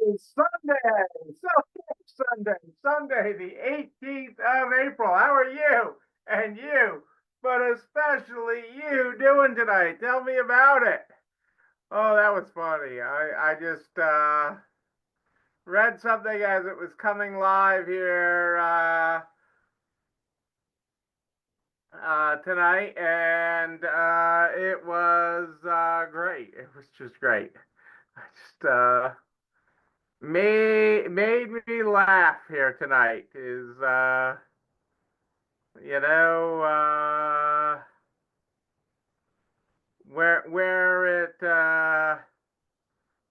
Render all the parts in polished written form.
Sunday, Sunday, the 18th of April. How are you? And you, but especially you doing tonight? Tell me about it. Oh, that was funny. I just read something as it was coming live here tonight, and it was great. It was just great. I just made me laugh here tonight is you know where it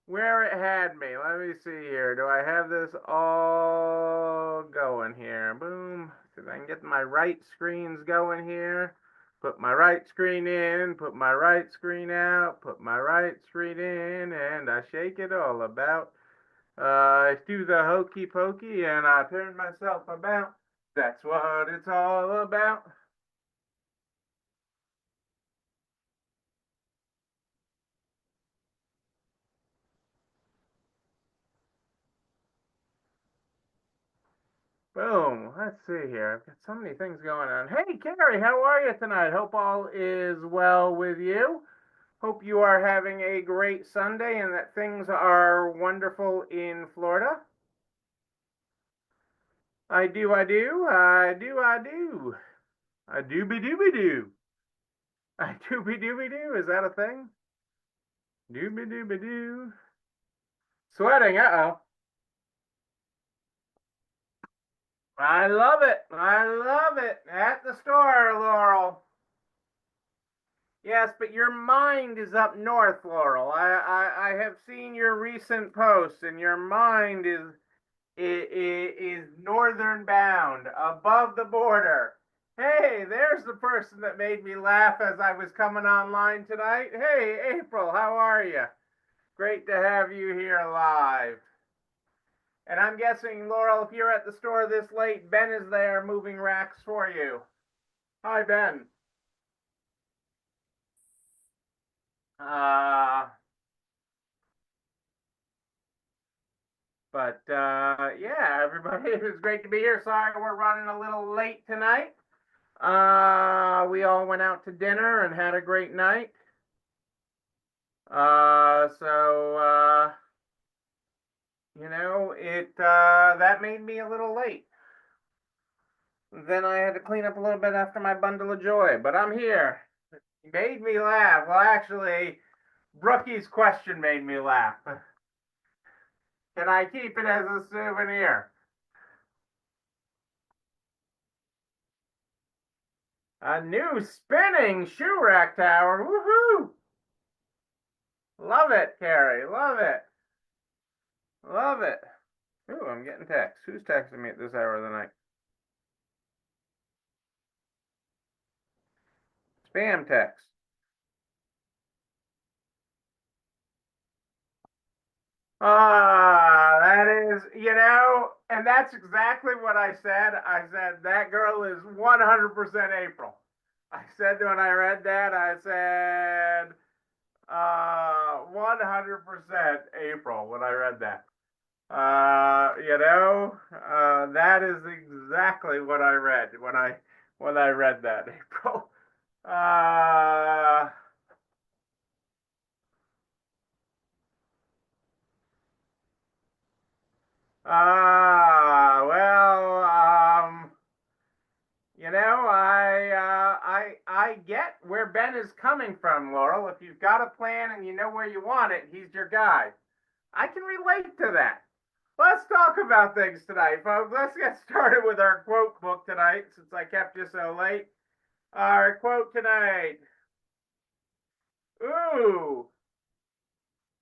where it had me. Let me see here. Do I have this all going here? Boom. See if I can get my right screens going here. Put my right screen in, put my right screen out, put my right screen in, and I shake it all about. I do the hokey pokey and I turn myself about. That's what it's all about. Boom. Let's see here. I've got so many things going on. Hey, Carrie, how are you tonight? Hope all is well with you. Hope you are having a great Sunday and that things are wonderful in Florida. I do, I do, I do, I do. I dooby dooby doo. I dooby dooby doo. Is that a thing? Dooby dooby doo. Sweating, uh-oh. I love it. I love it. At the store, Laurel. Yes, but your mind is up north, Laurel. I have seen your recent posts, and your mind is northern bound, above the border. Hey, there's the person that made me laugh as I was coming online tonight. Hey, April, how are you? Great to have you here live. And I'm guessing, Laurel, if you're at the store this late, Ben is there moving racks for you. Hi, Ben. Uh, yeah, everybody, it was great to be here. Sorry we're running a little late tonight. We all went out to dinner and had a great night. It that made me a little late. Then I had to clean up a little bit after my bundle of joy, but I'm here. It made me laugh. Well, actually, Brookie's question made me laugh. Can I keep it as a souvenir? A new spinning shoe rack tower. Woohoo! Love it, Carrie. Love it. Love it. Ooh, I'm getting texts. Who's texting me at this hour of the night? Spam text. That is, and that's exactly what I said. I said that girl is 100% April. I said when I read that, I said 100% April when I read that. That is exactly what I read when I read that, April. Uh, well, I get where Ben is coming from, Laurel. If you've got a plan and you know where you want it, he's your guy. I can relate to that. Let's talk about things tonight, folks. Let's get started with our quote book tonight since I kept you so late. Our quote tonight. Ooh,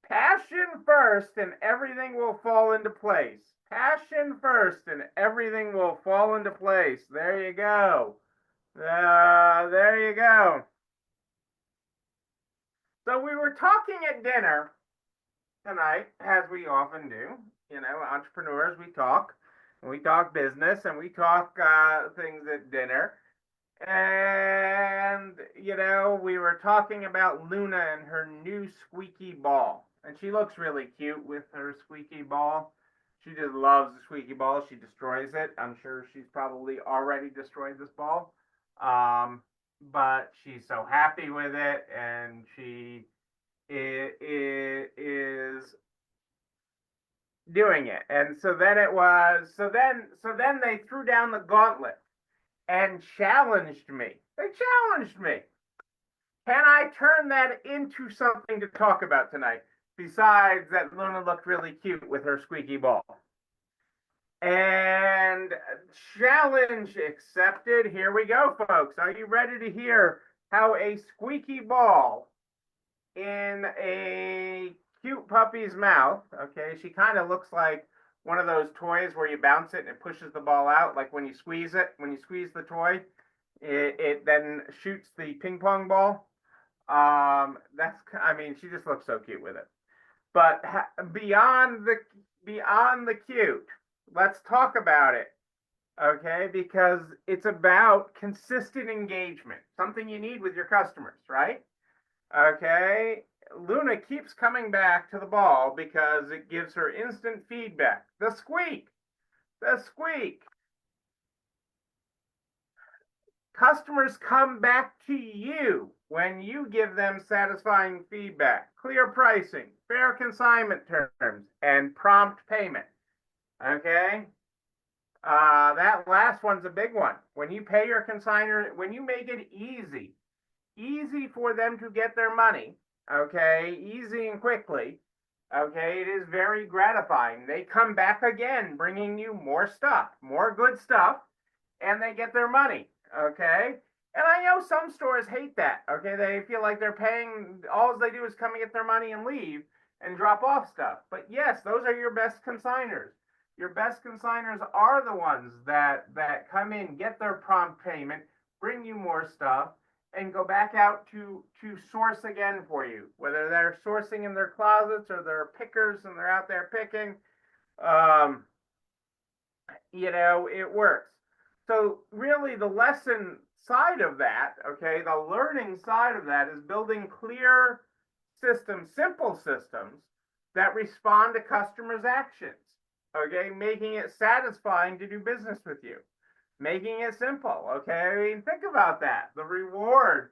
passion first and everything will fall into place. Passion first and everything will fall into place. There you go. There you go. So we were talking at dinner tonight, as we often do. Entrepreneurs, we talk business, and we talk things at dinner. And we were talking about Luna and her new squeaky ball. and she looks really cute with her squeaky ball. She just loves the squeaky ball. She destroys it. I'm sure she's probably already destroyed this ball. But she's so happy with it, and she is doing it. And so then it was so then they threw down the gauntlet and challenged me. They challenged me. Can I turn that into something to talk about tonight? Besides that Luna looked really cute with her squeaky ball. And challenge accepted. Here we go, folks. Are you ready to hear how a squeaky ball in a cute puppy's mouth, okay, she kind of looks like one of those toys where you bounce it and it pushes the ball out, like when you squeeze the toy, it then shoots the ping pong ball. I mean, she just looks so cute with it. But beyond the cute, let's talk about it, okay? Because it's about consistent engagement, something you need with your customers, right? Okay, Luna keeps coming back to the ball because it gives her instant feedback. The squeak, the squeak. Customers come back to you when you give them satisfying feedback, clear pricing, fair consignment terms, and prompt payment. Okay? That last one's a big one. When you pay your consignor, when you make it easy for them to get their money, okay, easy and quickly, okay, it is very gratifying. They come back again, bringing you more stuff, more good stuff, and they get their money, okay? And I know some stores hate that, okay? They feel like they're paying, all they do is come and get their money and leave and drop off stuff. But yes, those are your best consigners. Your best consigners are the ones that come in, get their prompt payment, bring you more stuff, and go back out to source again for you, whether they're sourcing in their closets or they're pickers and they're out there picking. It works. So really the lesson side of that, okay, the learning side of that is building clear systems, simple systems that respond to customers' actions, okay, making it satisfying to do business with you, making it simple, okay? I mean, think about that. The reward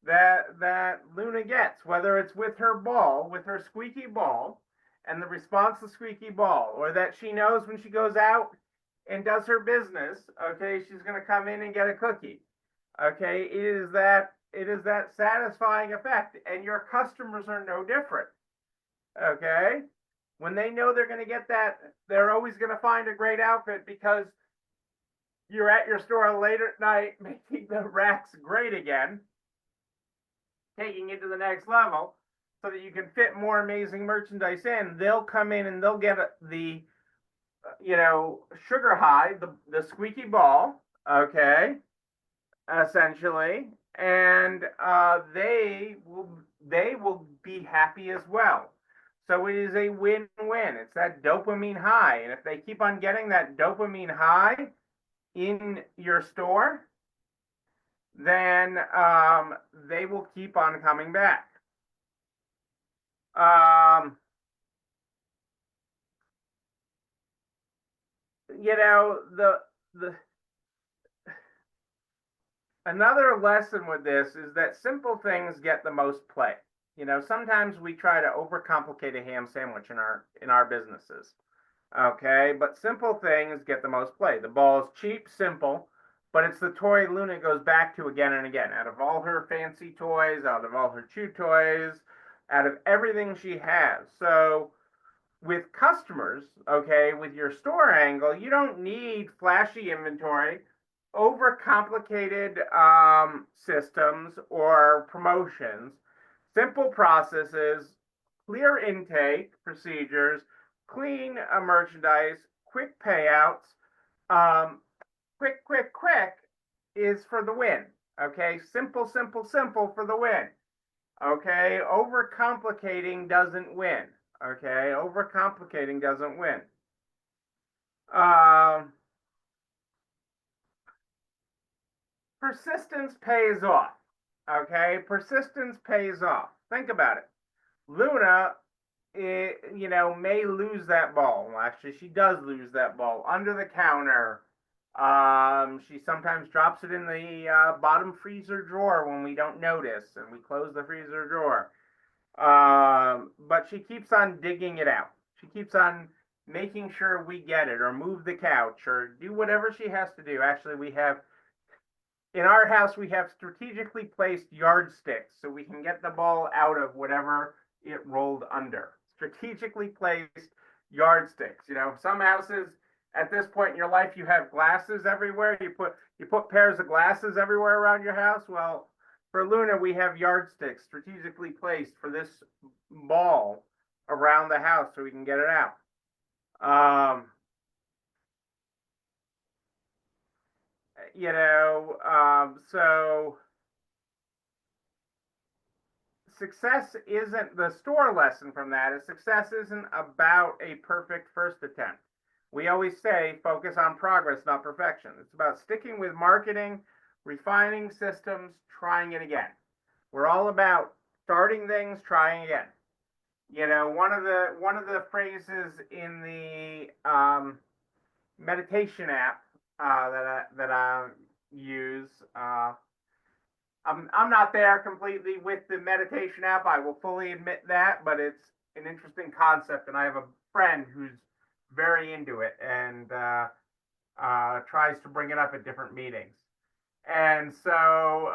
that Luna gets, whether it's with her ball, with her squeaky ball, and the response to squeaky ball, or that she knows when she goes out and does her business, okay, she's going to come in and get a cookie. Okay, it is that satisfying effect, and your customers are no different. Okay, when they know they're going to get that, they're always going to find a great outfit because you're at your store late at night making the racks great again, taking it to the next level so that you can fit more amazing merchandise in. They'll come in and they'll get the sugar high, the squeaky ball, okay, essentially, and they will be happy as well. So it is a win-win. It's that dopamine high, and if they keep on getting that dopamine high in your store, then they will keep on coming back. The another lesson with this is that simple things get the most play. Sometimes we try to overcomplicate a ham sandwich in our businesses. Okay, but simple things get the most play. The ball is cheap, simple, but it's the toy Luna goes back to again and again. Out of all her fancy toys, out of all her chew toys, out of everything she has. So with customers, okay, with your store angle, you don't need flashy inventory, overcomplicated systems or promotions, simple processes, clear intake procedures, clean merchandise, quick payouts. Quick is for the win. Okay, simple for the win. Okay, overcomplicating doesn't win. Okay, overcomplicating doesn't win. Persistence pays off. Okay, persistence pays off. Think about it. Luna may lose that ball. Well, actually, she does lose that ball under the counter. She sometimes drops it in the bottom freezer drawer when we don't notice, and we close the freezer drawer. But she keeps on digging it out. She keeps on making sure we get it, or move the couch, or do whatever she has to do. Actually, we have in our house we have strategically placed yardsticks so we can get the ball out of whatever it rolled under. Strategically placed yardsticks. Some houses at this point in your life you have glasses everywhere. You put pairs of glasses everywhere around your house. Well, for Luna, we have yardsticks strategically placed for this ball around the house so we can get it out. So success isn't the store lesson from that is success isn't about a perfect first attempt. We always say focus on progress, not perfection. It's about sticking with marketing, refining systems, trying it again. We're all about starting things, trying again. One of the phrases in the meditation app that I use. I'm not there completely with the meditation app. I will fully admit that, but it's an interesting concept, and I have a friend who's very into it and tries to bring it up at different meetings. And so,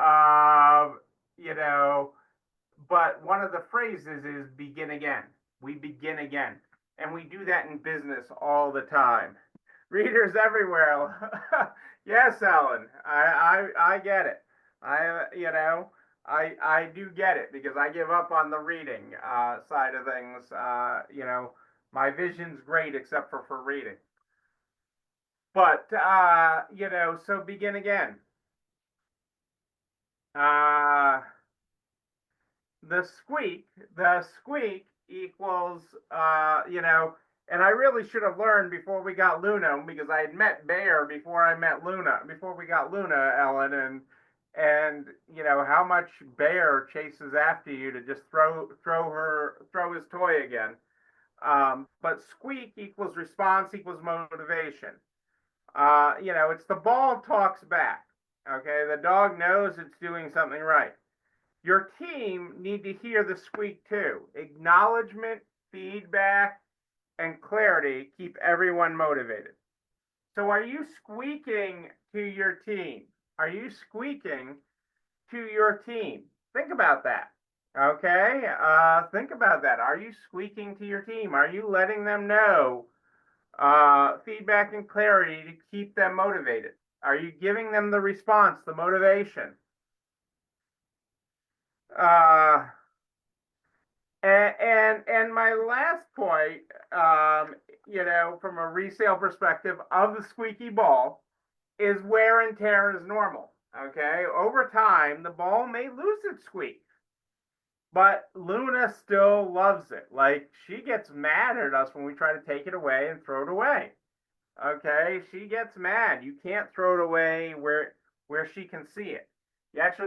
but one of the phrases is begin again. We begin again. And we do that in business all the time. Readers everywhere. Yes, Ellen, I get it. I do get it because I give up on the reading side of things. My vision's great except for reading. But so begin again. The squeak equals and I really should have learned before we got Luna, because I had met Bear before we got Luna, Ellen, and how much Bear chases after you to just throw his toy again. But squeak equals response equals motivation. It's the ball talks back. Okay, the dog knows it's doing something right. Your team need to hear the squeak too. Acknowledgement, feedback, and clarity keep everyone motivated. So are you squeaking to your team? Are you squeaking to your team? Think about that. Okay? Think about that. Are you squeaking to your team? Are you letting them know feedback and clarity to keep them motivated? Are you giving them the response, the motivation? And my last point, from a resale perspective of the squeaky ball, is wear and tear is normal. Okay, over time the ball may lose its squeak, but Luna still loves it. Like, she gets mad at us when we try to take it away and throw it away. Okay, she gets mad. You can't throw it away where she can see it.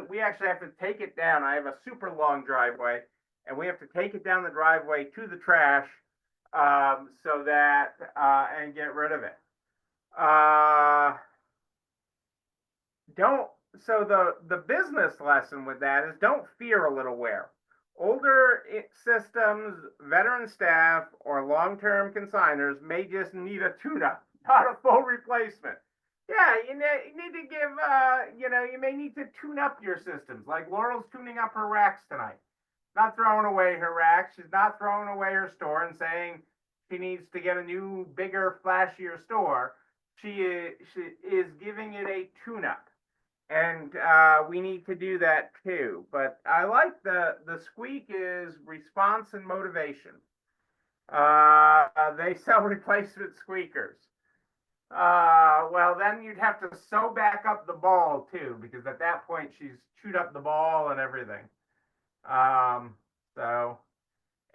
We actually have to take it down. I have a super long driveway, and we have to take it down the driveway to the trash, so that and get rid of it. Don't so the business lesson with that is don't fear a little wear. Older systems, veteran staff, or long-term consigners may just need a tune-up, not a full replacement. Yeah, you need to give, you may need to tune up your systems. Like Laurel's tuning up her racks tonight. Not throwing away her racks. She's not throwing away her store and saying she needs to get a new, bigger, flashier store. She is giving it a tune-up. And we need to do that too. But I like the squeak is response and motivation. They sell replacement squeakers. Well, then you'd have to sew back up the ball too, because at that point she's chewed up the ball and everything. So,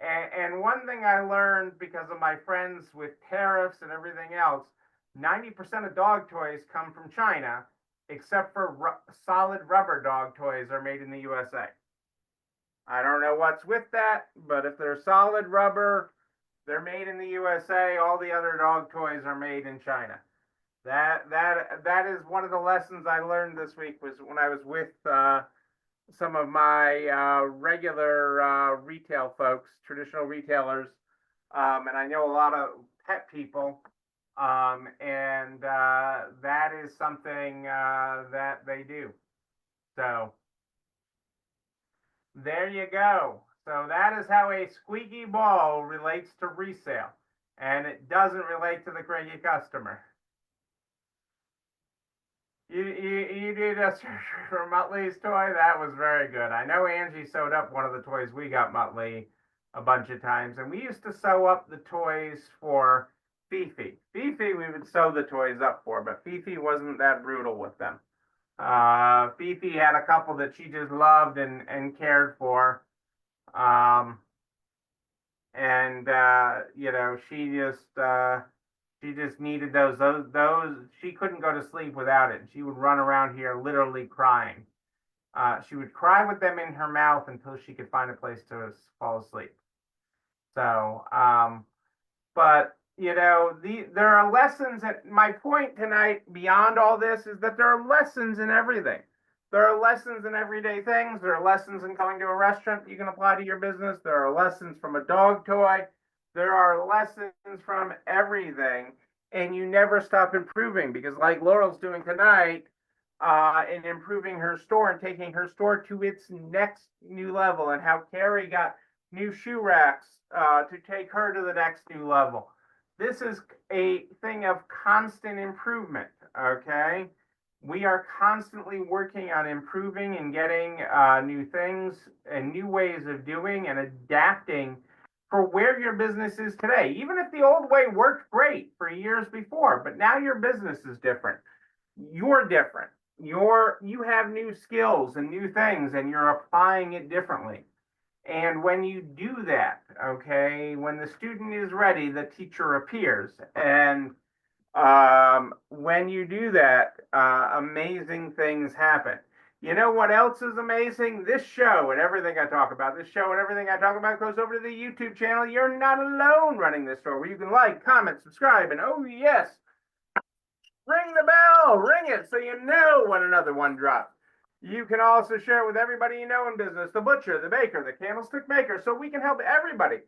and one thing I learned because of my friends with tariffs and everything else, 90% of dog toys come from China, except for solid rubber dog toys are made in the USA. I don't know what's with that, but if they're solid rubber, they're made in the USA. All the other dog toys are made in China. That is one of the lessons I learned this week was when I was with some of my regular retail folks, traditional retailers, and I know a lot of pet people, and that is something that they do. So there you go. So that is how a squeaky ball relates to resale, and it doesn't relate to the Craigie customer. You did a search for Muttley's toy. That was very good. I know Angie sewed up one of the toys we got Muttley a bunch of times, and we used to sew up the toys for Fifi. Fifi we would sew the toys up for, but Fifi wasn't that brutal with them. Fifi had a couple that she just loved and cared for. And you know, she just needed those she couldn't go to sleep without it. She would run around here literally crying. She would cry with them in her mouth until she could find a place to fall asleep. So, but you know, there are lessons at my point tonight beyond all this is that there are lessons in everything. There are lessons in everyday things. There are lessons in going to a restaurant that you can apply to your business. There are lessons from a dog toy. There are lessons from everything. And you never stop improving because, like Laurel's doing tonight, in improving her store and taking her store to its next new level, and how Carrie got new shoe racks to take her to the next new level. This is a thing of constant improvement, okay? We are constantly working on improving and getting new things and new ways of doing and adapting for where your business is today. Even if the old way worked great for years before, but now your business is different. You're different. You have new skills and new things, and you're applying it differently. And when you do that, okay, when the student is ready, the teacher appears. And when you do that, amazing things happen. You know what else is amazing? This show and everything I talk about, goes over to the YouTube channel. You're not alone running this store where you can like, comment, subscribe, and oh, yes, ring the bell, ring it so you know when another one drops. You can also share it with everybody you know in business, the butcher, the baker, the candlestick maker, so we can help everybody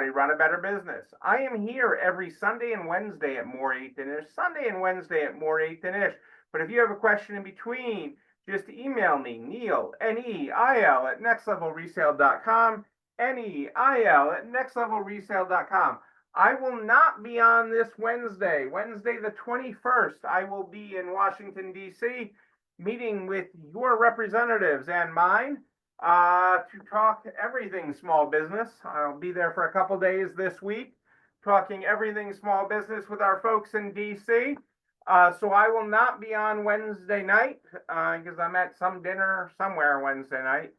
run a better business. I am here every Sunday and Wednesday at More 8 than Ish, But if you have a question in between, just email me, Neil, Neil, at nextlevelresale.com, Neil at nextlevelresale.com. I will not be on this Wednesday the 21st. I will be in Washington, D.C., meeting with your representatives and mine to talk everything small business. I'll be there for a couple days this week, talking everything small business with our folks in DC. So I will not be on Wednesday night because I'm at some dinner somewhere Wednesday night,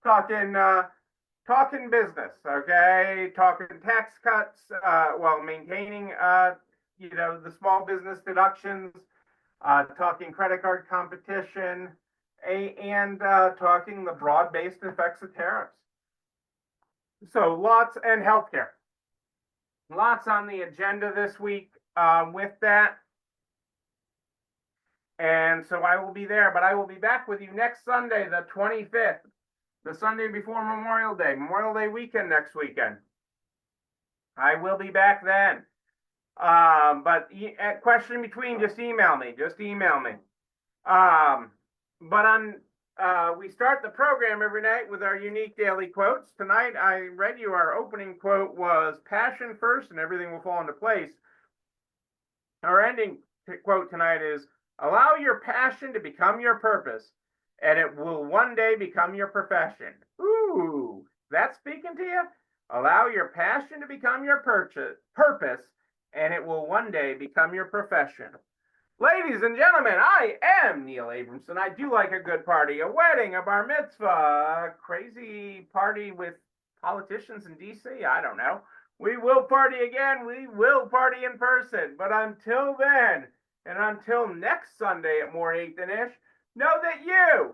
talking business, okay, talking tax cuts, while maintaining the small business deductions, talking credit card competition, and talking the broad-based effects of tariffs. So lots, and healthcare. Lots on the agenda this week with that. And so I will be there, but I will be back with you next Sunday, the 25th, the Sunday before Memorial Day weekend next weekend. I will be back then. But question in between, just email me. We start the program every night with our unique daily quotes. Tonight, I read you our opening quote was passion first and everything will fall into place. Our ending quote tonight is allow your passion to become your purpose and it will one day become your profession. Ooh, that's speaking to you? Allow your passion to become your purpose and it will one day become your profession. Ladies and gentlemen, I am Neil Abramson. I do like a good party, a wedding, a bar mitzvah, a crazy party with politicians in DC. I don't know. We will party again. We will party in person. But until then, and until next Sunday at More 8 than Ish, know that you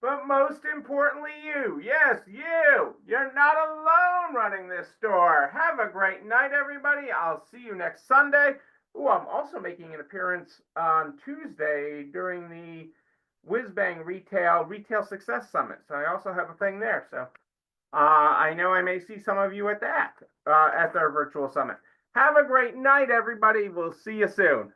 but most importantly, you. Yes, you. You're not alone running this store. Have a great night, everybody. I'll see you next Sunday. Oh, I'm also making an appearance on Tuesday during the Whizbang Retail Success Summit. So I also have a thing there. So I know I may see some of you at that at their virtual summit. Have a great night, everybody. We'll see you soon.